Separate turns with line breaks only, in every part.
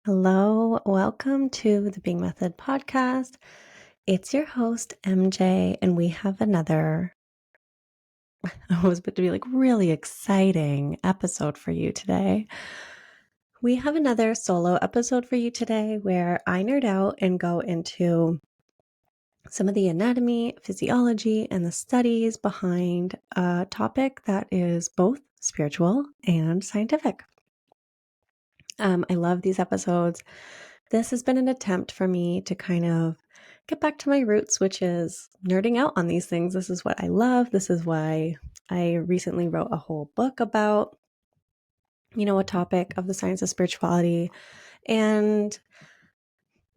Hello, welcome to the Being Method podcast. It's your host, MJ, and we have another, I was about to be like really exciting episode for you today. We have another solo episode for you today where I nerd out and go into some of the anatomy, physiology, and the studies behind a topic that is both spiritual and scientific. I love these episodes. This has been an attempt for me to kind of get back to my roots, which is nerding out on these things. This is what I love. This is why I recently wrote a whole book about, a topic of the science of spirituality. And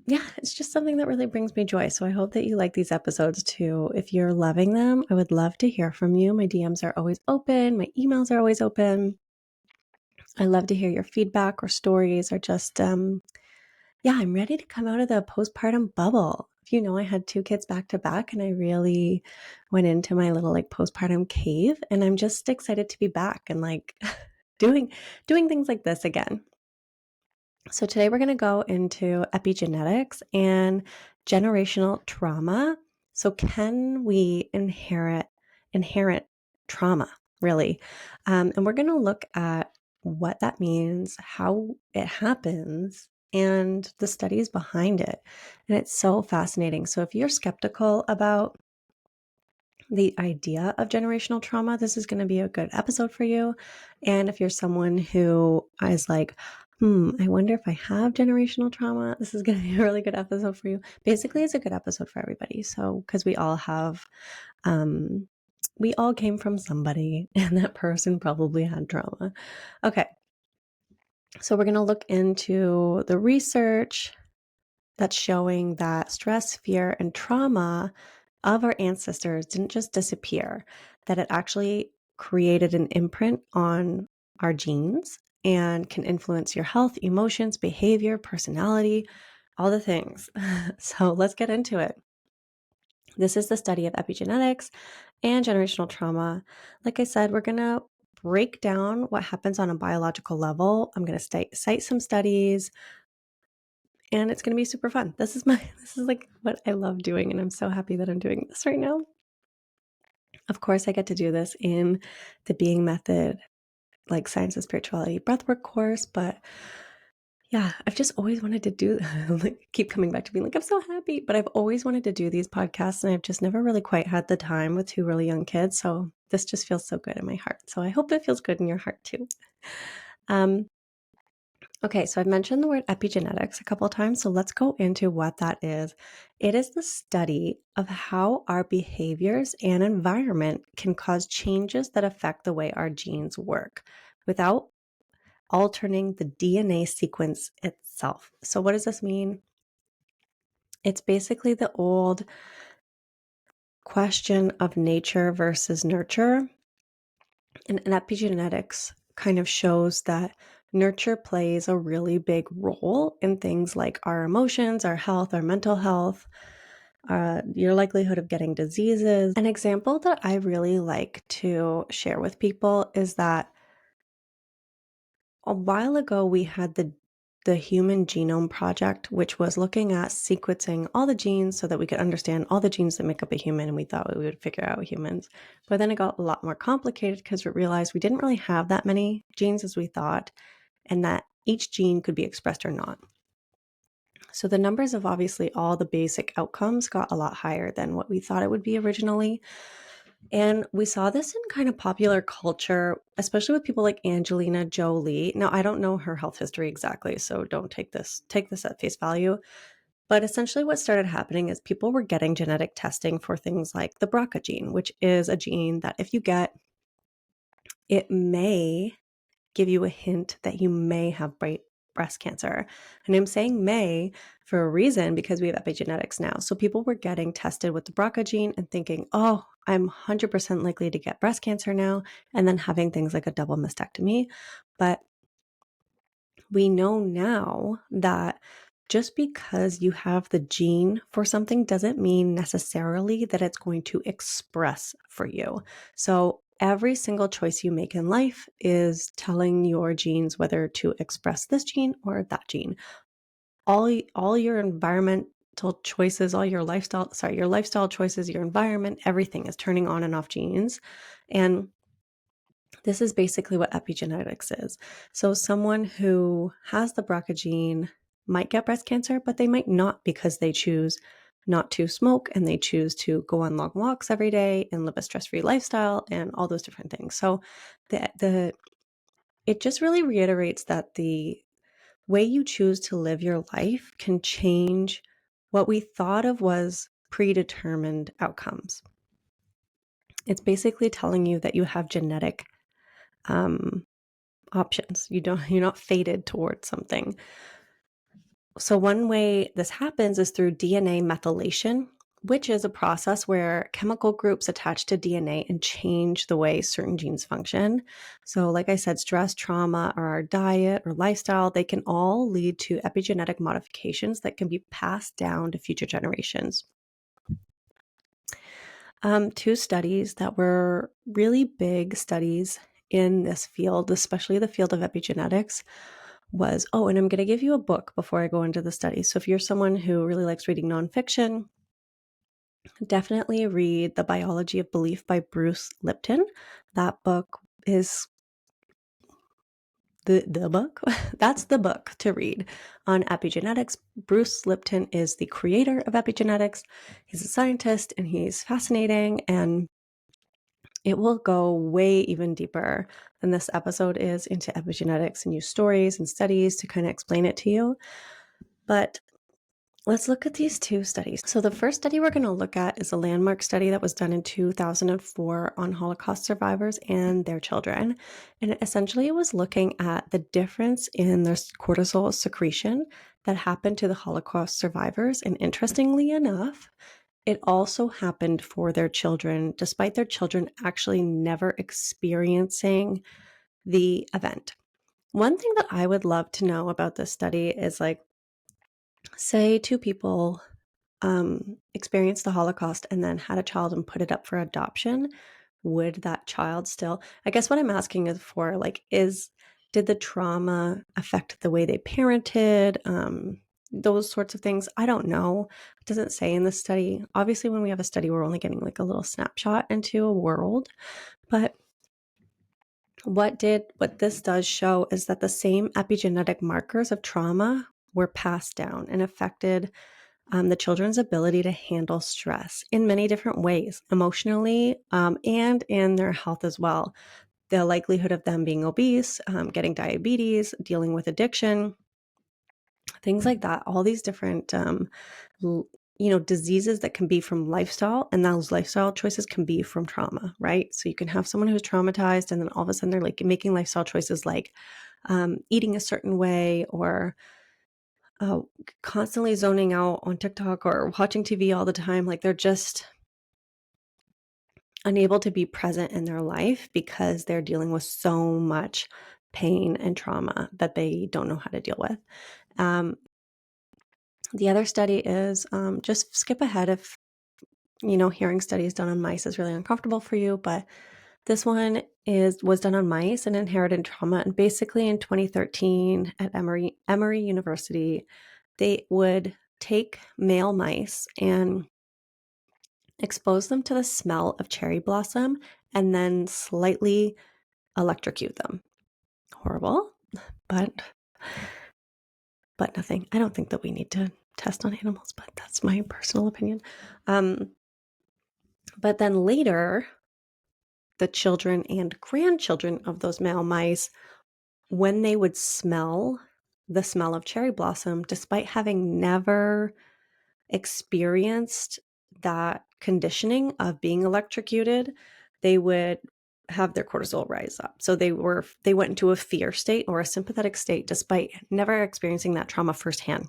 yeah, it's just something that really brings me joy. So I hope that you like these episodes too. If you're loving them, I would love to hear from you. My DMs are always open, my emails are always open. I love to hear your feedback or stories or just yeah, I'm ready to come out of the postpartum bubble. You know, I had 2 kids back to back and I really went into my little like postpartum cave, and I'm just excited to be back and like doing things like this again. So today we're going to go into epigenetics and generational trauma. So can we inherit trauma, really? And we're going to look at what that means, how it happens, and the studies behind it. And it's so fascinating. So if you're skeptical about the idea of generational trauma, this is going to be a good episode for you. And if you're someone who is like, I wonder if I have generational trauma, this is going to be a really good episode for you. Basically, it's a good episode for everybody. So, because we all have, we all came from somebody, and that person probably had trauma. Okay. So, we're going to look into the research that's showing that stress, fear, and trauma of our ancestors didn't just disappear, that it actually created an imprint on our genes and can influence your health, emotions, behavior, personality, all the things. So let's get into it. This is the study of epigenetics and generational trauma. Like I said, we're going to break down what happens on a biological level. I'm going to cite some studies, and it's going to be super fun. This is like what I love doing, and I'm so happy that I'm doing this right now. Of course, I get to do this in the Being Method, like Science of Spirituality breathwork course, but yeah, I've just always wanted to do like keep coming back to being like, I'm so happy, but I've always wanted to do these podcasts, and I've just never really quite had the time with 2 really young kids. So this just feels so good in my heart. So I hope it feels good in your heart too. Okay, so I've mentioned the word epigenetics a couple of times, so let's go into what that is. It is the study of how our behaviors and environment can cause changes that affect the way our genes work without altering the DNA sequence itself. So what does this mean? It's basically the old question of nature versus nurture. And epigenetics kind of shows that nurture plays a really big role in things like our emotions, our health, our mental health, your likelihood of getting diseases. An example that I really like to share with people is that a while ago we had the Human Genome Project, which was looking at sequencing all the genes so that we could understand all the genes that make up a human, and we thought we would figure out humans. But then it got a lot more complicated because we realized we didn't really have that many genes as we thought, and that each gene could be expressed or not. So the numbers of obviously all the basic outcomes got a lot higher than what we thought it would be originally. And we saw this in kind of popular culture, especially with people like Angelina Jolie. Now, I don't know her health history exactly, so don't take this at face value. But essentially what started happening is people were getting genetic testing for things like the BRCA gene, which is a gene that if you get, it may give you a hint that you may have breast cancer. And I'm saying may for a reason, because we have epigenetics now. So people were getting tested with the BRCA gene and thinking, oh, I'm 100% likely to get breast cancer now, and then having things like a double mastectomy. But we know now that just because you have the gene for something doesn't mean necessarily that it's going to express for you. So every single choice you make in life is telling your genes whether to express this gene or that gene. all your environmental choices, all your lifestyle choices, your environment, everything is turning on and off genes. And this is basically what epigenetics is. So someone who has the BRCA gene might get breast cancer, but they might not because they choose not to smoke and they choose to go on long walks every day and live a stress-free lifestyle and all those different things. So it just really reiterates that the way you choose to live your life can change what we thought of was predetermined outcomes. It's basically telling you that you have genetic options. You're not fated towards something. So one way this happens is through DNA methylation, which is a process where chemical groups attach to DNA and change the way certain genes function. So like I said, stress, trauma, or our diet or lifestyle, they can all lead to epigenetic modifications that can be passed down to future generations. Two studies that were really big studies in this field, especially the field of epigenetics, was, and I'm going to give you a book before I go into the study. So if you're someone who really likes reading nonfiction, definitely read The Biology of Belief by Bruce Lipton. That book is the book. That's the book to read on epigenetics. Bruce Lipton is the creator of epigenetics. He's a scientist and he's fascinating, and it will go way even deeper than this episode is into epigenetics and use stories and studies to kind of explain it to you. But let's look at these two studies. So the first study we're going to look at is a landmark study that was done in 2004 on Holocaust survivors and their children. And essentially it was looking at the difference in their cortisol secretion that happened to the Holocaust survivors. And interestingly enough, it also happened for their children, despite their children actually never experiencing the event. One thing that I would love to know about this study is, like, say two people experienced the Holocaust and then had a child and put it up for adoption. Would that child still, I guess what I'm asking is for, like, did the trauma affect the way they parented? Those sorts of things. I don't know. It doesn't say in the study. Obviously, when we have a study, we're only getting like a little snapshot into a world. But what this does show is that the same epigenetic markers of trauma were passed down and affected the children's ability to handle stress in many different ways, emotionally, and in their health as well. The likelihood of them being obese, getting diabetes, dealing with addiction, things like that, all these different diseases that can be from lifestyle, and those lifestyle choices can be from trauma, right? So you can have someone who's traumatized and then all of a sudden they're like making lifestyle choices like eating a certain way, or constantly zoning out on TikTok or watching TV all the time. Like, they're just unable to be present in their life because they're dealing with so much pain and trauma that they don't know how to deal with. The other study is, just skip ahead if, hearing studies done on mice is really uncomfortable for you, but this one was done on mice and inherited trauma. And basically in 2013 at Emory University, they would take male mice and expose them to the smell of cherry blossom and then slightly electrocute them. Horrible, but nothing. I don't think that we need to test on animals, but that's my personal opinion. But then later, the children and grandchildren of those male mice, when they would smell the smell of cherry blossom, despite having never experienced that conditioning of being electrocuted, they would have their cortisol rise up. So they went into a fear state or a sympathetic state despite never experiencing that trauma firsthand.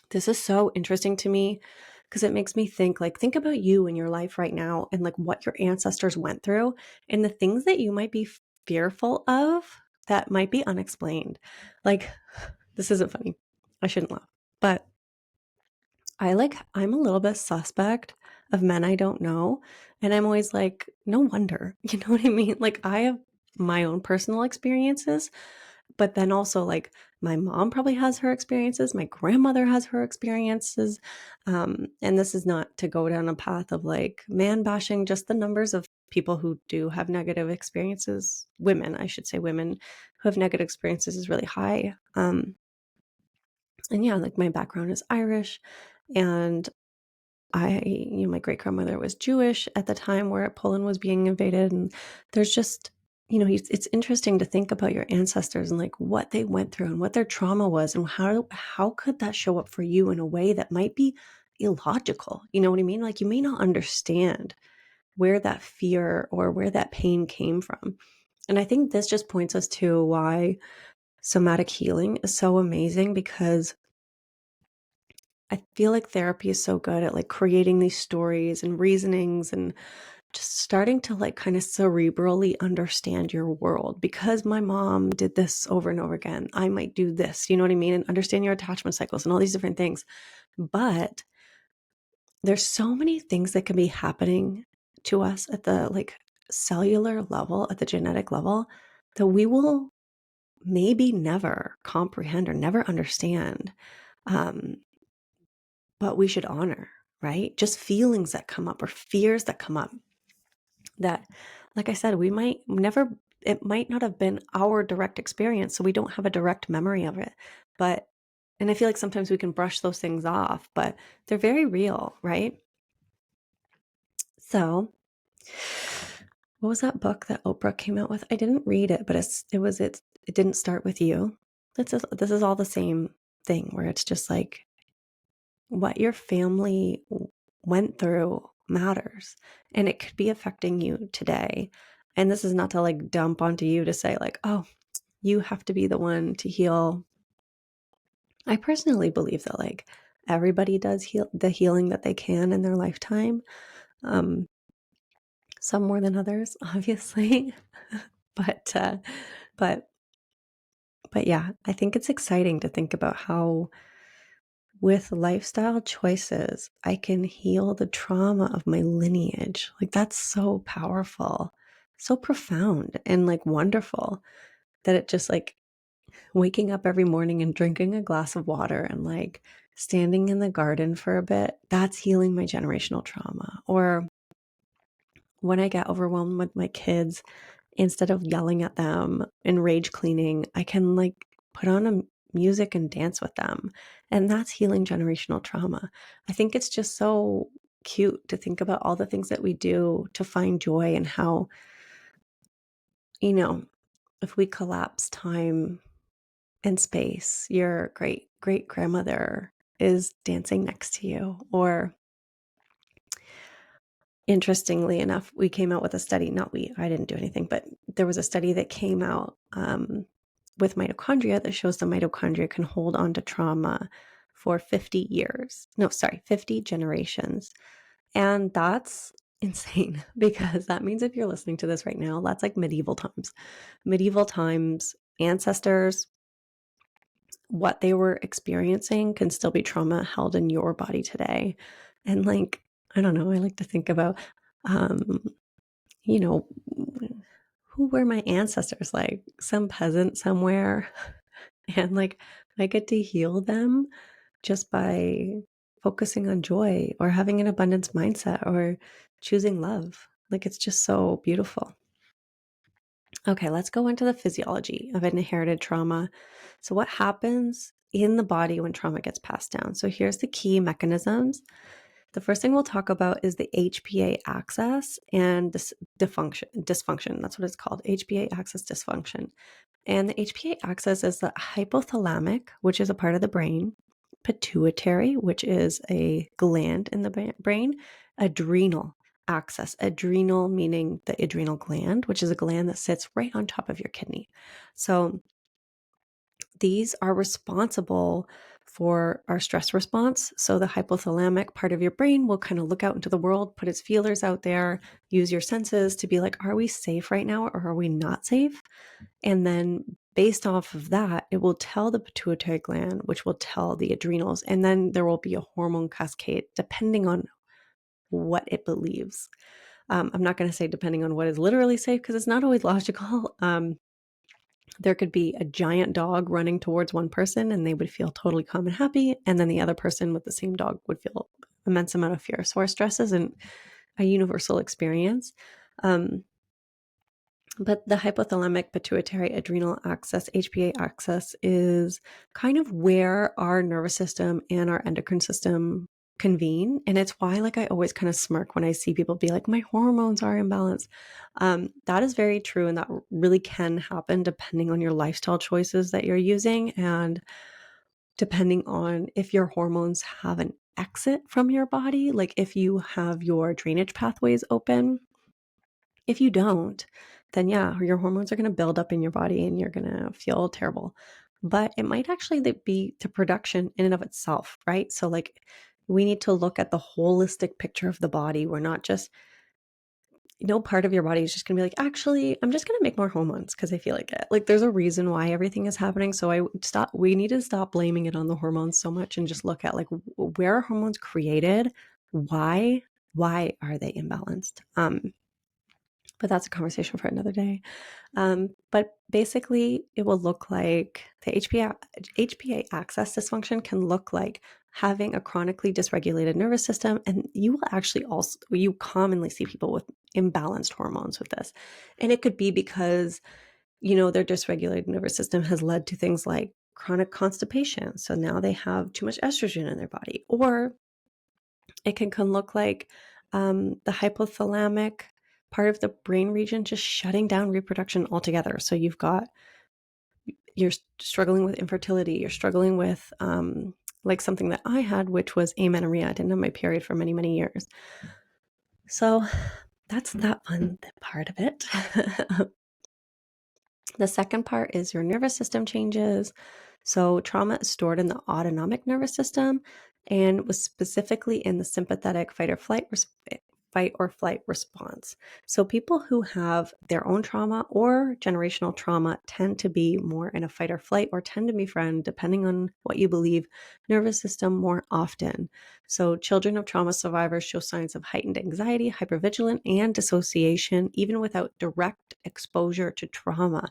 This is so interesting to me because it makes me think about you in your life right now and like what your ancestors went through and the things that you might be fearful of that might be unexplained. Like, this isn't funny. I shouldn't laugh, but I'm a little bit suspect of men I don't know. And I'm always like, no wonder, you know what I mean? Like, I have my own personal experiences, but then also like My mom probably has her experiences. My grandmother has her experiences. And this is not to go down a path of like man bashing, just the numbers of people who do have negative experiences. Women, I should say, women who have negative experiences is really high. And yeah, like my background is Irish, and my great grandmother was Jewish at the time where Poland was being invaded. And there's just, it's interesting to think about your ancestors and like what they went through and what their trauma was and how could that show up for you in a way that might be illogical. You know what I mean? Like you may not understand where that fear or where that pain came from. And I think this just points us to why somatic healing is so amazing, because I feel like therapy is so good at like creating these stories and reasonings and just starting to like kind of cerebrally understand your world. Because my mom did this over and over again, I might do this, you know what I mean? And understand your attachment cycles and all these different things. But there's so many things that can be happening to us at the like cellular level, at the genetic level, that we will maybe never comprehend or never understand. But we should honor, right? Just feelings that come up or fears that come up that, like I said, it might not have been our direct experience. So we don't have a direct memory of it. And I feel like sometimes we can brush those things off, but they're very real, right? So what was that book that Oprah came out with? I didn't read it, but it didn't start with you. This is all the same thing where it's just like, what your family went through matters, and it could be affecting you today. And this is not to like dump onto you to say like, oh, you have to be the one to heal. I personally believe that like everybody does the healing that they can in their lifetime. Some more than others, obviously. but but but yeah, I think it's exciting to think about how with lifestyle choices, I can heal the trauma of my lineage. Like that's so powerful, so profound and like wonderful that it just like waking up every morning and drinking a glass of water and like standing in the garden for a bit, that's healing my generational trauma. Or when I get overwhelmed with my kids, instead of yelling at them and rage cleaning, I can like put on a music and dance with them. And that's healing generational trauma. I think it's just so cute to think about all the things that we do to find joy, and how, if we collapse time and space, your great great grandmother is dancing next to you. Or interestingly enough, we came out with a study, I didn't do anything, but there was a study that came out with mitochondria that shows the mitochondria can hold on to trauma for 50 years. No, sorry, 50 generations. And that's insane, because that means if you're listening to this right now, that's like medieval times. Medieval times, ancestors, what they were experiencing can still be trauma held in your body today. And like, I don't know, I like to think about, um, you know, who were my ancestors? Like some peasant somewhere. And like, I get to heal them just by focusing on joy or having an abundance mindset or choosing love. Like, it's just so beautiful. Okay, let's go into the physiology of inherited trauma. So, what happens in the body when trauma gets passed down? So, here's the key mechanisms. The first thing we'll talk about is the HPA axis and this dysfunction. That's what it's called, HPA axis dysfunction. And the HPA axis is the hypothalamic, which is a part of the brain, pituitary, which is a gland in the brain, adrenal axis. Adrenal meaning the adrenal gland, which is a gland that sits right on top of your kidney. So these are responsible for our stress response. So the hypothalamic part of your brain will kind of look out into the world, put its feelers out there, use your senses to be like, are we safe right now or are we not safe? And then based off of that, it will tell the pituitary gland, which will tell the adrenals. And then there will be a hormone cascade depending on what it believes. I'm not going to say depending on what is literally safe, because it's not always logical. There could be a giant dog running towards one person and they would feel totally calm and happy. And then the other person with the same dog would feel immense amount of fear. So our stress isn't a universal experience. But the hypothalamic pituitary adrenal axis, HPA axis, is kind of where our nervous system and our endocrine system convene. And it's why, like, I always kind of smirk when I see people be like, my hormones are imbalanced. That is very true. And that really can happen depending on your lifestyle choices that you're using and depending on if your hormones have an exit from your body, like if you have your drainage pathways open. If you don't, then yeah, your hormones are going to build up in your body and you're going to feel terrible. But it might actually be the production in and of itself, right? So, like, we need to look at the holistic picture of the body. We're not just, part of your body is just going to be like, actually, I'm just going to make more hormones because I feel like it. Like, there's a reason why everything is happening. So, we need to stop blaming it on the hormones so much and just look at, like, where are hormones created? Why are they imbalanced? But that's a conversation for another day. But basically, it will look like the HPA axis dysfunction can look like having a chronically dysregulated nervous system. And you will actually you commonly see people with imbalanced hormones with this. And it could be because, their dysregulated nervous system has led to things like chronic constipation. So now they have too much estrogen in their body. Or it can look like the hypothalamic part of the brain region just shutting down reproduction altogether. So you're struggling with infertility. You're struggling with like something that I had, which was amenorrhea. I didn't have my period for many, many years. So that's that one part of it. The second part is your nervous system changes. So trauma is stored in the autonomic nervous system and was specifically in the sympathetic fight or flight response. So people who have their own trauma or generational trauma tend to be more in a fight or flight or tend to befriend, depending on what you believe, nervous system more often. So children of trauma survivors show signs of heightened anxiety, hypervigilance, and dissociation, even without direct exposure to trauma.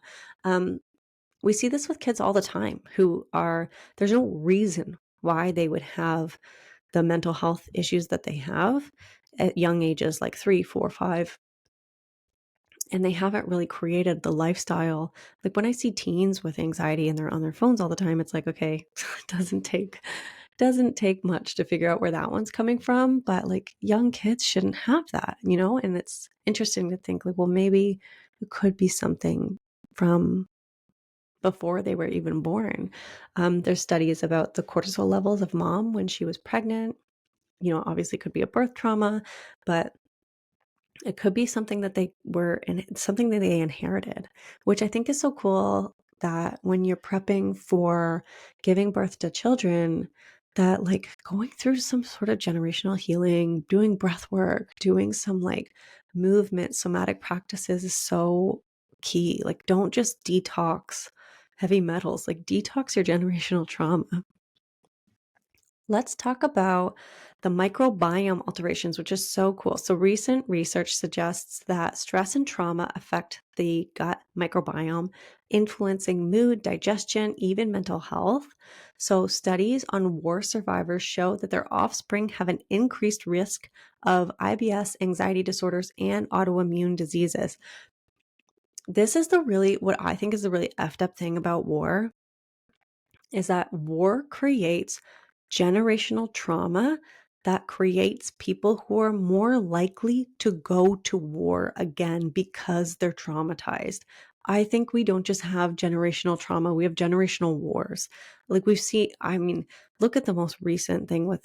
We see this with kids all the time there's no reason why they would have the mental health issues that they have at young ages, like 3, 4, 5. And they haven't really created the lifestyle. Like when I see teens with anxiety and they're on their phones all the time, it's like, okay, it doesn't take much to figure out where that one's coming from. But like young kids shouldn't have that, and it's interesting to think like, well, maybe it could be something from before they were even born. There's studies about the cortisol levels of mom when she was pregnant. Obviously it could be a birth trauma, but it could be something that something that they inherited, which I think is so cool that when you're prepping for giving birth to children, that like going through some sort of generational healing, doing breath work, doing some like movement, somatic practices is so key. Like don't just detox heavy metals, like detox your generational trauma. Let's talk about the microbiome alterations, which is so cool. So recent research suggests that stress and trauma affect the gut microbiome, influencing mood, digestion, even mental health. So studies on war survivors show that their offspring have an increased risk of IBS, anxiety disorders, and autoimmune diseases. This is what I think is the really effed up thing about war is that war creates generational trauma that creates people who are more likely to go to war again because they're traumatized. I think we don't just have generational trauma, we have generational wars. Like look at the most recent thing with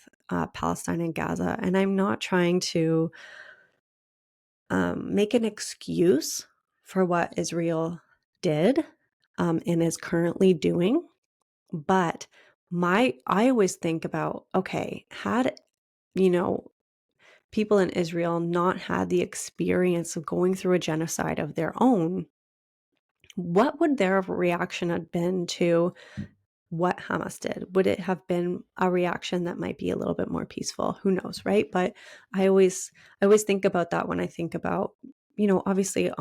Palestine and Gaza. And I'm not trying to make an excuse for what Israel did and is currently doing. But I always think about, okay, had, people in Israel not had the experience of going through a genocide of their own, what would their reaction have been to what Hamas did? Would it have been a reaction that might be a little bit more peaceful? Who knows, right? But I always think about that when I think about, obviously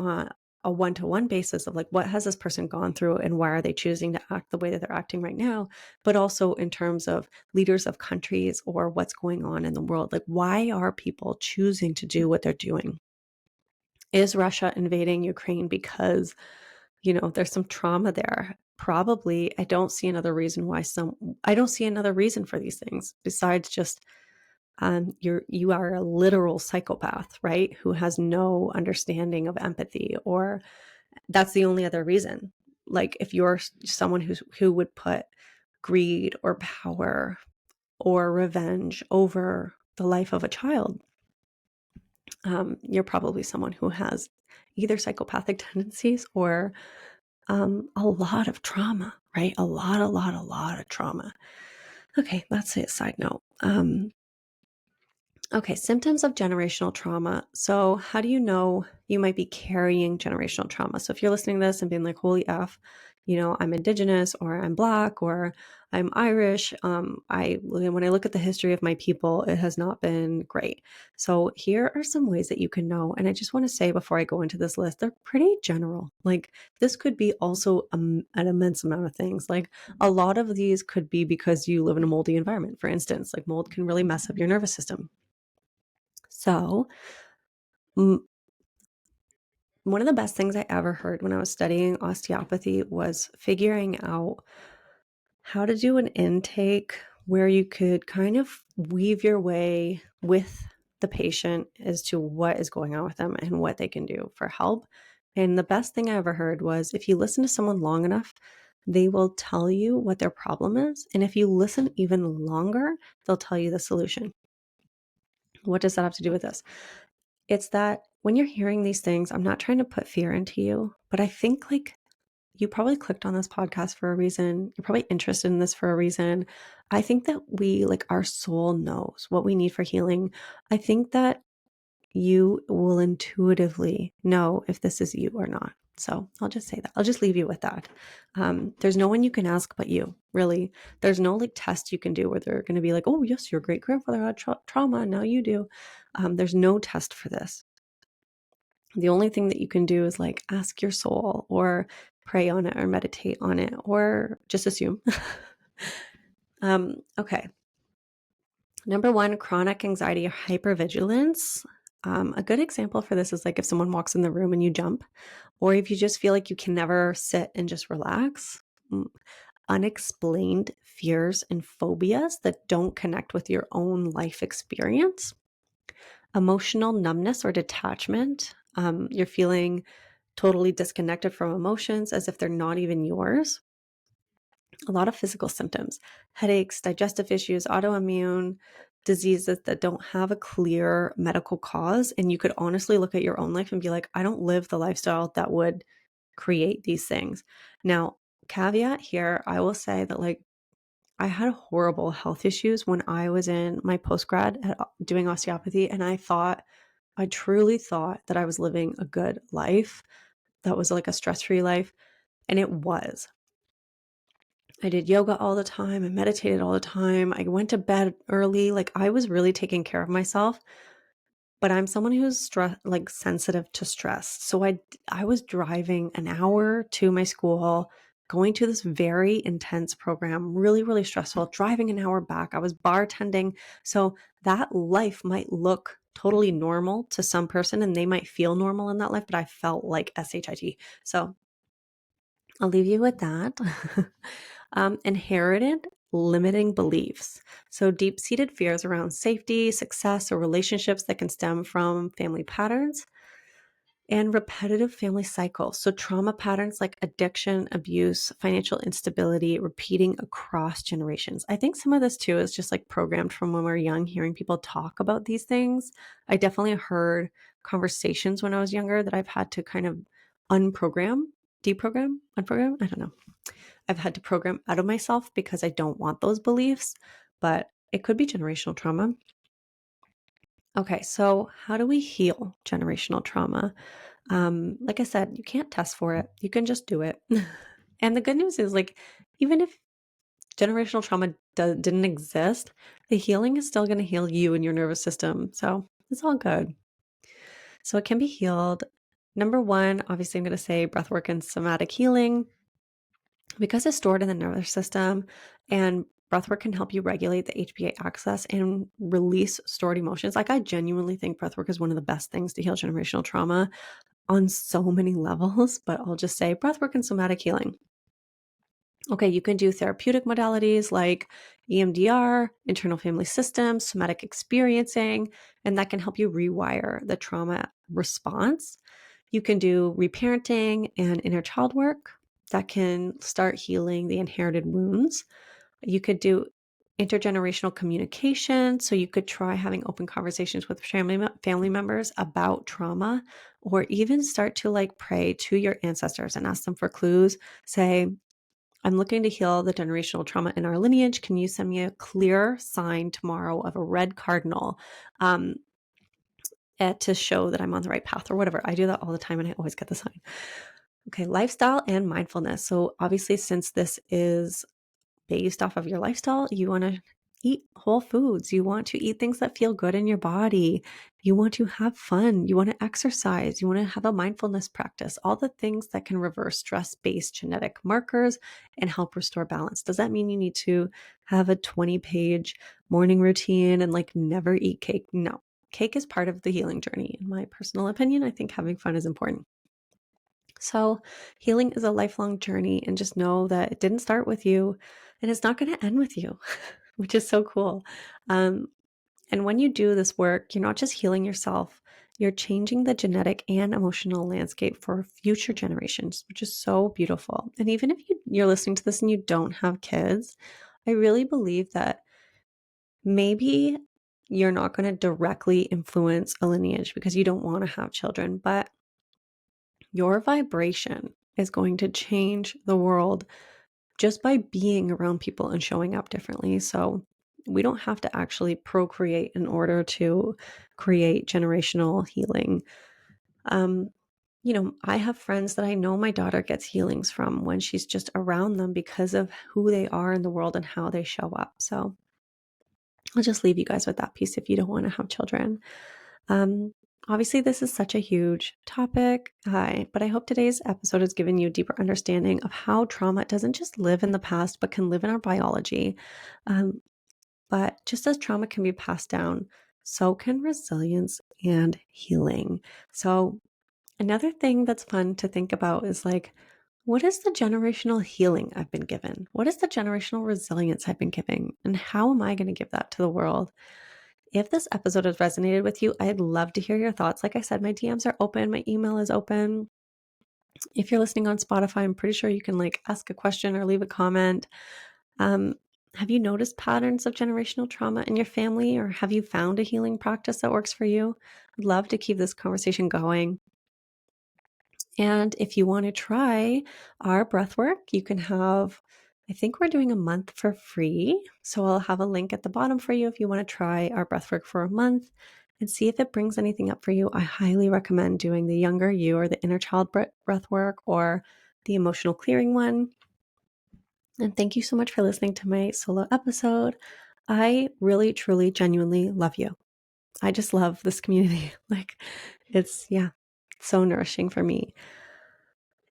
a one-to-one basis of like, what has this person gone through and why are they choosing to act the way that they're acting right now? But also in terms of leaders of countries or what's going on in the world. Like, why are people choosing to do what they're doing? Is Russia invading Ukraine because, there's some trauma there? Probably. I don't see another reason for these things besides just you are a literal psychopath, right? Who has no understanding of empathy, or that's the only other reason. Like if you're someone who would put greed or power or revenge over the life of a child, you're probably someone who has either psychopathic tendencies or a lot of trauma, right? A lot of trauma. Okay, that's a side note. Okay, symptoms of generational trauma. So, how do you know you might be carrying generational trauma? So, if you're listening to this and being like, holy F, I'm Indigenous or I'm Black or I'm Irish, when I look at the history of my people, it has not been great. So, here are some ways that you can know. And I just want to say before I go into this list, they're pretty general. Like, this could be also an immense amount of things. Like, a lot of these could be because you live in a moldy environment, for instance. Like, mold can really mess up your nervous system. So, one of the best things I ever heard when I was studying osteopathy was figuring out how to do an intake where you could kind of weave your way with the patient as to what is going on with them and what they can do for help. And the best thing I ever heard was if you listen to someone long enough, they will tell you what their problem is. And if you listen even longer, they'll tell you the solution. What does that have to do with this? It's that when you're hearing these things, I'm not trying to put fear into you, but I think like you probably clicked on this podcast for a reason. You're probably interested in this for a reason. I think that our soul knows what we need for healing. I think that you will intuitively know if this is you or not. So I'll just say that. I'll just leave you with that. There's no one you can ask but you, really. There's no like test you can do where they're going to be like, oh, yes, your great grandfather had trauma. Now you do. There's no test for this. The only thing that you can do is like ask your soul or pray on it or meditate on it or just assume. Okay. Number one, chronic anxiety or hypervigilance. A good example for this is like if someone walks in the room and you jump, or if you just feel like you can never sit and just relax. Unexplained fears and phobias that don't connect with your own life experience. Emotional numbness or detachment. You're feeling totally disconnected from emotions as if they're not even yours. A lot of physical symptoms, headaches, digestive issues, autoimmune diseases that don't have a clear medical cause. And you could honestly look at your own life and be like, I don't live the lifestyle that would create these things. Now, caveat here, I will say that like I had horrible health issues when I was in my postgrad at doing osteopathy. And I truly thought that I was living a good life. That was like a stress-free life. And it was. I did yoga all the time. I meditated all the time. I went to bed early. Like I was really taking care of myself. But I'm someone who's sensitive to stress. So I was driving an hour to my school, going to this very intense program, really, really stressful, driving an hour back. I was bartending. So that life might look totally normal to some person and they might feel normal in that life, but I felt like SHIT. So I'll leave you with that. Inherited limiting beliefs. So deep-seated fears around safety, success, or relationships that can stem from family patterns and repetitive family cycles. So trauma patterns like addiction, abuse, financial instability, repeating across generations. I think some of this too is just like programmed from when we were young, hearing people talk about these things. I definitely heard conversations when I was younger that I've had to kind of unprogram, deprogram, unprogram. I don't know. I've had to program out of myself because I don't want those beliefs, but it could be generational trauma. Okay, so how do we heal generational trauma? Like I said, you can't test for it. You can just do it. And the good news is like, even if generational trauma didn't exist, the healing is still going to heal you and your nervous system. So it's all good. So it can be healed. Number one, obviously, I'm going to say breathwork and somatic healing because it's stored in the nervous system, and breathwork can help you regulate the HPA axis and release stored emotions. Like, I genuinely think breathwork is one of the best things to heal generational trauma on so many levels, but I'll just say breathwork and somatic healing. Okay, you can do therapeutic modalities like EMDR, internal family systems, somatic experiencing, and that can help you rewire the trauma response. You can do reparenting and inner child work that can start healing the inherited wounds. You could do intergenerational communication. So you could try having open conversations with family members about trauma, or even start to like pray to your ancestors and ask them for clues. Say, I'm looking to heal the generational trauma in our lineage. Can you send me a clear sign tomorrow of a red cardinal to show that I'm on the right path or whatever? I do that all the time and I always get the sign. Okay, lifestyle and mindfulness. So obviously, since this is based off of your lifestyle, you want to eat whole foods. You want to eat things that feel good in your body. You want to have fun. You want to exercise. You want to have a mindfulness practice, all the things that can reverse stress-based genetic markers and help restore balance. Does that mean you need to have a 20-page morning routine and like never eat cake? No. Cake is part of the healing journey. In my personal opinion, I think having fun is important. So, healing is a lifelong journey, and just know that it didn't start with you and it's not going to end with you, which is so cool. Um, and when you do this work, you're not just healing yourself, you're changing the genetic and emotional landscape for future generations, which is so beautiful. And even if you're listening to this and you don't have kids, I really believe that maybe you're not going to directly influence a lineage because you don't want to have children, but your vibration is going to change the world just by being around people and showing up differently. So we don't have to actually procreate in order to create generational healing. I have friends that I know my daughter gets healings from when she's just around them because of who they are in the world and how they show up. So I'll just leave you guys with that piece if you don't want to have children. Um, Obviously, this is such a huge topic, but I hope today's episode has given you a deeper understanding of how trauma doesn't just live in the past, but can live in our biology. But just as trauma can be passed down, so can resilience and healing. So, another thing that's fun to think about is like, what is the generational healing I've been given? What is the generational resilience I've been given? And how am I going to give that to the world? If this episode has resonated with you, I'd love to hear your thoughts. Like I said, my DMs are open, my email is open. If you're listening on Spotify, I'm pretty sure you can like ask a question or leave a comment. Have you noticed patterns of generational trauma in your family, or have you found a healing practice that works for you? I'd love to keep this conversation going. And if you want to try our breath work, you can have, I think we're doing a month for free. So I'll have a link at the bottom for you if you want to try our breath work for a month and see if it brings anything up for you. I highly recommend doing the younger you or the inner child breath work or the emotional clearing one. And thank you so much for listening to my solo episode. I really, truly, genuinely love you. I just love this community. Like, it's so nourishing for me.